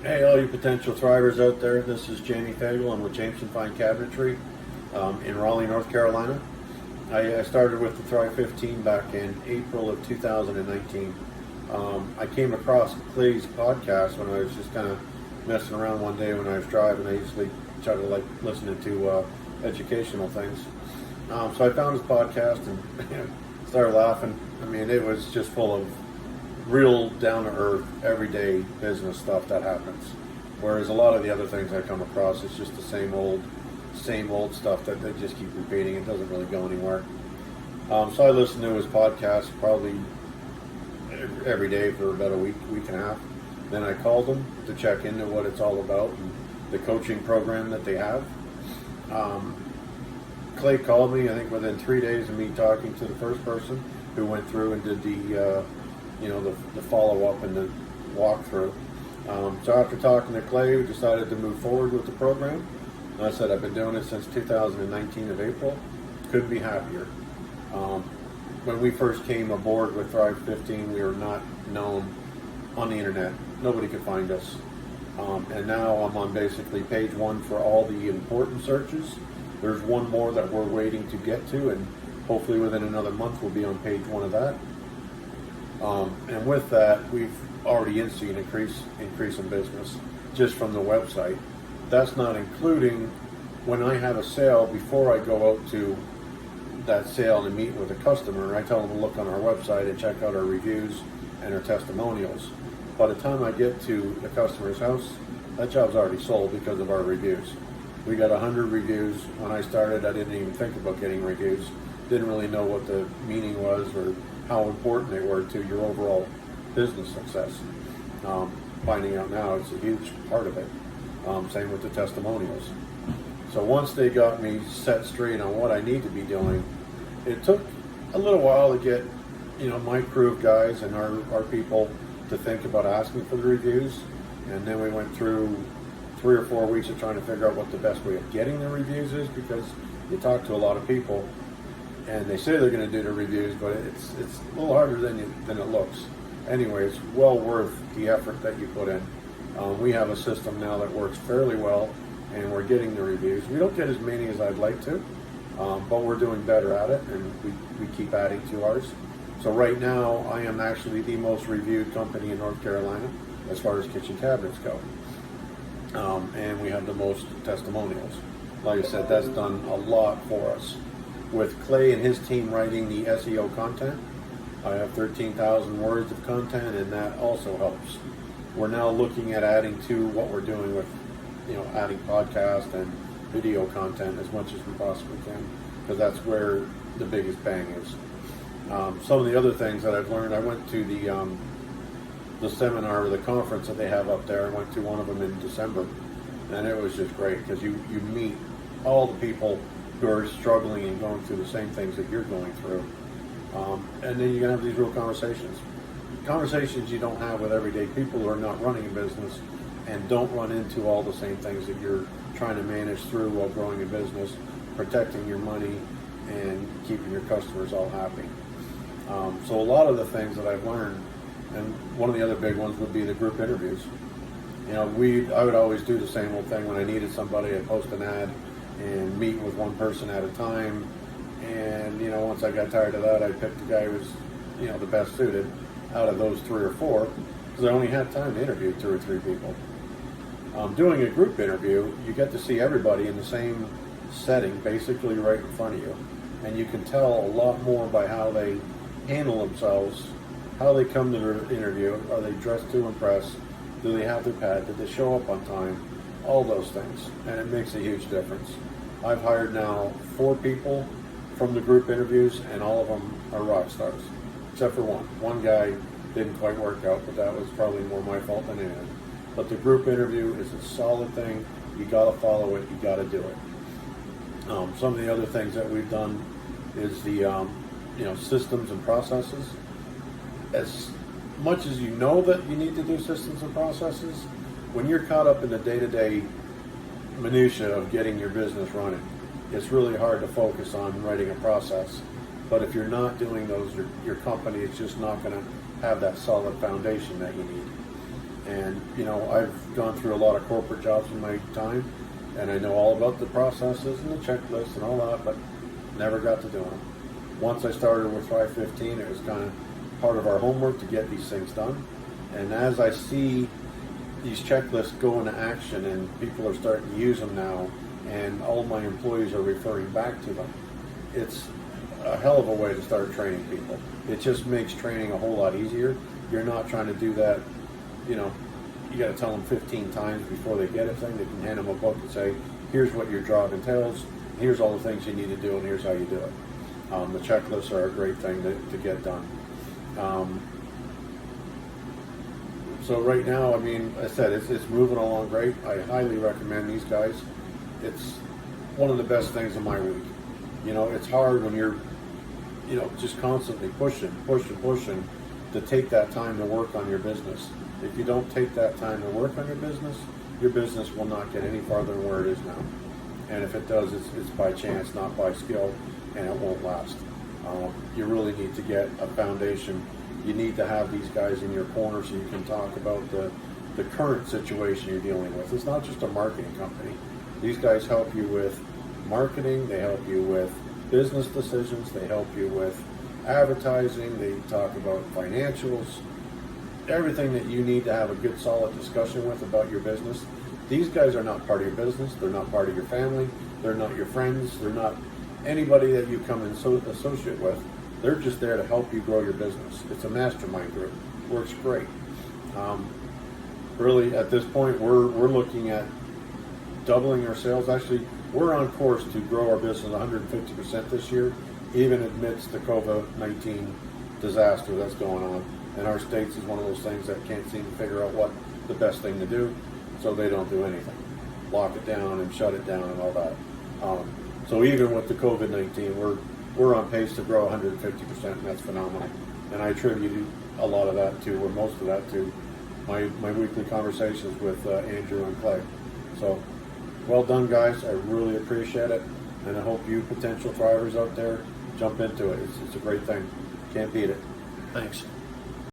Hey, all you potential thrivers out there, this is Fagel. I'm with Jamison Cabinetry in Raleigh, North Carolina. I started with the Thrive 15 back in April of 2019. I came across Clay's podcast when I was just kind of messing around one day when I was driving. I usually try to like listening to educational things. So I found his podcast and started laughing. I mean, it was just full of real down-to-earth, everyday business stuff that happens. Whereas a lot of the other things I come across, it's just the same old stuff that they just keep repeating. It doesn't really go anywhere. So I listened to his podcast probably every day for about a week and a half. Then I called him to check into what it's all about and the coaching program that they have. Clay called me, I think within 3 days of me talking to the first person who went through and did the follow-up and the walkthrough. So after talking to Clay, we decided to move forward with the program. And I said I've been doing it since 2019 of April. Couldn't be happier. When we first came aboard with Thrive 15, we were not known on the internet. Nobody could find us. And now I'm on basically page one for all the important searches. There's one more that we're waiting to get to, and hopefully within another month we'll be on page one of that. And with that, we've already seen an increase in business just from the website. That's not including when I have a sale, before I go out to that sale and meet with a customer, I tell them to look on our website and check out our reviews and our testimonials. By the time I get to the customer's house, that job's already sold because of our reviews. We got 100 reviews. When I started, I didn't even think about getting reviews. Didn't really know what the meaning was or how important they were to your overall business success. Finding out now, it's a huge part of it. Same with the testimonials. So once they got me set straight on what I need to be doing, it took a little while to get, my crew of guys and our people to think about asking for the reviews. And then we went through 3 or 4 weeks of trying to figure out what the best way of getting the reviews is, because you talk to a lot of people and they say they're going to do the reviews, but it's a little harder than it looks. Anyway, it's well worth the effort that you put in. We have a system now that works fairly well, and we're getting the reviews. We don't get as many as I'd like to, but we're doing better at it, and we keep adding to ours. So right now, I am actually the most reviewed company in North Carolina as far as kitchen cabinets go. And we have the most testimonials. Like I said, that's done a lot for us. With Clay and his team writing the SEO content, I have 13,000 words of content, and that also helps. We're now looking at adding to what we're doing with, adding podcast and video content as much as we possibly can, because that's where the biggest bang is. Some of the other things that I've learned, I went to the seminar or the conference that they have up there. I went to one of them in December, and it was just great because you meet all the people who are struggling and going through the same things that you're going through. And then you can have these real conversations you don't have with everyday people who are not running a business and don't run into all the same things that you're trying to manage through while growing a business, protecting your money, and keeping your customers all happy. So a lot of the things that I've learned, and one of the other big ones would be the group interviews. I would always do the same old thing when I needed somebody. I'd post an ad and meet with one person at a time. And, once I got tired of that, I picked the guy who was, the best suited out of those 3 or 4, because I only had time to interview 2 or 3 people. Doing a group interview, you get to see everybody in the same setting, basically right in front of you. And you can tell a lot more by how they handle themselves, how they come to their interview. Are they dressed to impress? Do they have their pad? Did they show up on time? All those things. And it makes a huge difference. I've hired now 4 people from the group interviews, and all of them are rock stars, except for one. One guy didn't quite work out, but that was probably more my fault than anything. But the group interview is a solid thing. You got to follow it. You got to do it. Some of the other things that we've done is the systems and processes. As much as you know that you need to do systems and processes, when you're caught up in the day-to-day minutia of getting your business running, it's really hard to focus on writing a process. But if you're not doing those, your company is just not going to have that solid foundation that you need. And, you know, I've gone through a lot of corporate jobs in my time, and I know all about the processes and the checklists and all that, but never got to do them. Once I started with Thrive 15, it was kind of part of our homework to get these things done. And as I see these checklists go into action and people are starting to use them now, and all my employees are referring back to them, it's a hell of a way to start training people. It just makes training a whole lot easier. You're not trying to do that, you know, you got to tell them 15 times before they get a thing. They can hand them a book and say, here's what your job entails, here's all the things you need to do, and here's how you do it. The checklists are a great thing to get done. So right now, I mean, I said, it's moving along great. I highly recommend these guys. It's one of the best things in my week. You know, it's hard when you're, you know, just constantly pushing to take that time to work on your business. If you don't take that time to work on your business will not get any farther than where it is now. And if it does, it's by chance, not by skill, and it won't last. You really need to get a foundation. You need to have these guys in your corner so you can talk about the current situation you're dealing with. It's not just a marketing company. These guys help you with marketing, they help you with business decisions, they help you with advertising, they talk about financials, everything that you need to have a good solid discussion with about your business. These guys are not part of your business, they're not part of your family, they're not your friends, they're not anybody that you come and associate with. They're just there to help you grow your business. It's a mastermind group. Works great. Really, at this point, we're looking at doubling our sales. Actually, we're on course to grow our business 150% this year, even amidst the COVID-19 disaster that's going on. And our states is one of those things that can't seem to figure out what the best thing to do, so they don't do anything. Lock it down and shut it down and all that. So even with the COVID-19, we're on pace to grow 150%, and that's phenomenal. And I attribute a lot of that to, or most of that to, my weekly conversations with Andrew and Clay. So, well done, guys. I really appreciate it, and I hope you potential drivers out there jump into it. It's a great thing. Can't beat it. Thanks.